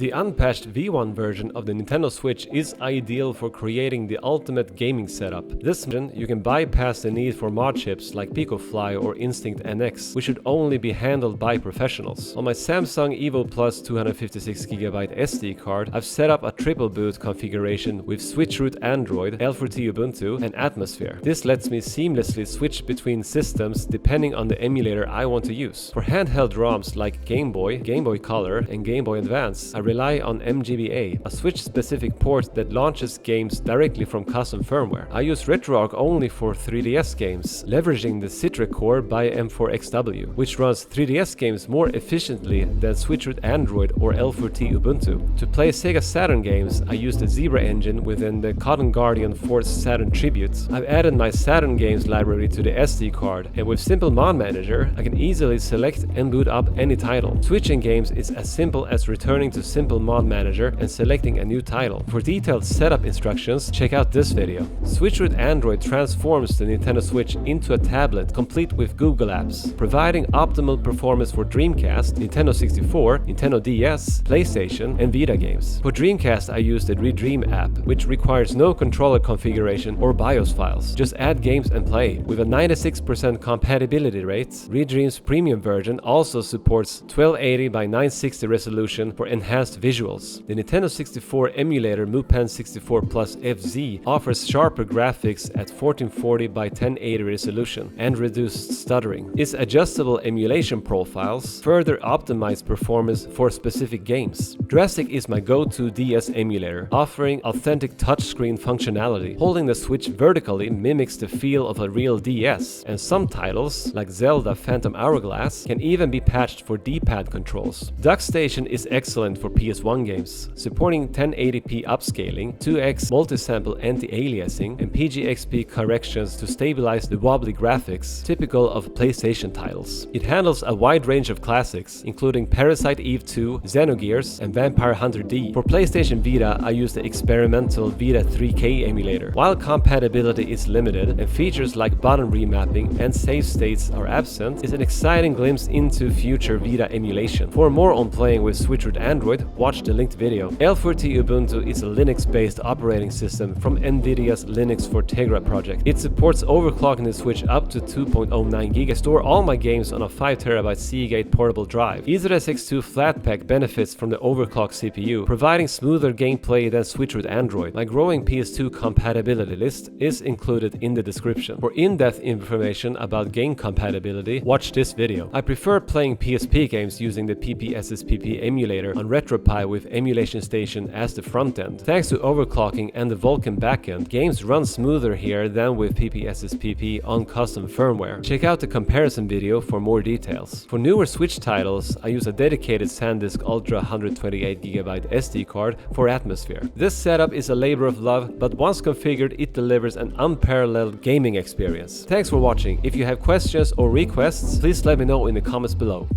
The unpatched V1 version of the Nintendo Switch is ideal for creating the ultimate gaming setup. This version, you can bypass the need for mod chips like PicoFly or Instinct NX, which should only be handled by professionals. On my Samsung Evo Plus 256GB SD card, I've set up a triple boot configuration with Switchroot Android, L4T Ubuntu, and Atmosphere. This lets me seamlessly switch between systems depending on the emulator I want to use. For handheld ROMs like Game Boy, Game Boy Color, and Game Boy Advance, I rely on MGBA, a Switch-specific port that launches games directly from custom firmware. I use RetroArch only for 3DS games, leveraging the Citric core by M4XW, which runs 3DS games more efficiently than Switchroot Android or L4T Ubuntu. To play Sega Saturn games, I use the Zebra engine within the Cotton Guardian Force Saturn Tribute. I've added my Saturn games library to the SD card, and with Simple Mod Manager, I can easily select and boot up any title. Switching games is as simple as returning to Simple Mod Manager and selecting a new title. For detailed setup instructions, check out this video. Switchroot Android transforms the Nintendo Switch into a tablet complete with Google Apps, providing optimal performance for Dreamcast, Nintendo 64, Nintendo DS, PlayStation, and Vita games. For Dreamcast, I use the Redream app, which requires no controller configuration or BIOS files. Just add games and play. With a 96% compatibility rate, Redream's premium version also supports 1280 by 960 resolution for enhanced visuals. The Nintendo 64 emulator MuPen 64 Plus FZ offers sharper graphics at 1440 by 1080 resolution and reduced stuttering. Its adjustable emulation profiles further optimize performance for specific games. Drastic is my go-to DS emulator, offering authentic touchscreen functionality. Holding the Switch vertically mimics the feel of a real DS, and some titles, like Zelda Phantom Hourglass, can even be patched for D-pad controls. DuckStation is excellent for PS1 games, supporting 1080p upscaling, 2x multi-sample anti-aliasing, and PGXP corrections to stabilize the wobbly graphics typical of PlayStation titles. It handles a wide range of classics, including Parasite Eve 2, Xenogears, and Vampire Hunter D. For PlayStation Vita, I use the experimental Vita 3K emulator. While compatibility is limited and features like button remapping and save states are absent, it's an exciting glimpse into future Vita emulation. For more on playing with Switchroot Android, watch the linked video. L4T Ubuntu is a Linux-based operating system from NVIDIA's Linux for Tegra project. It supports overclocking the Switch up to 2.09 GB. Store all my games on a 5TB Seagate portable drive. EasyRes X2 Flatpak benefits from the overclock CPU, providing smoother gameplay than Switchroot Android. My growing PS2 compatibility list is included in the description. For in-depth information about game compatibility, watch this video. I prefer playing PSP games using the PPSSPP emulator on RetroPie with Emulation Station as the front end. Thanks to overclocking and the Vulkan backend, games run smoother here than with PPSSPP on custom firmware. Check out the comparison video for more details. For newer Switch titles, I use a dedicated SanDisk Ultra 128GB SD card for Atmosphere. This setup is a labor of love, but once configured, it delivers an unparalleled gaming experience. Thanks for watching. If you have questions or requests, please let me know in the comments below.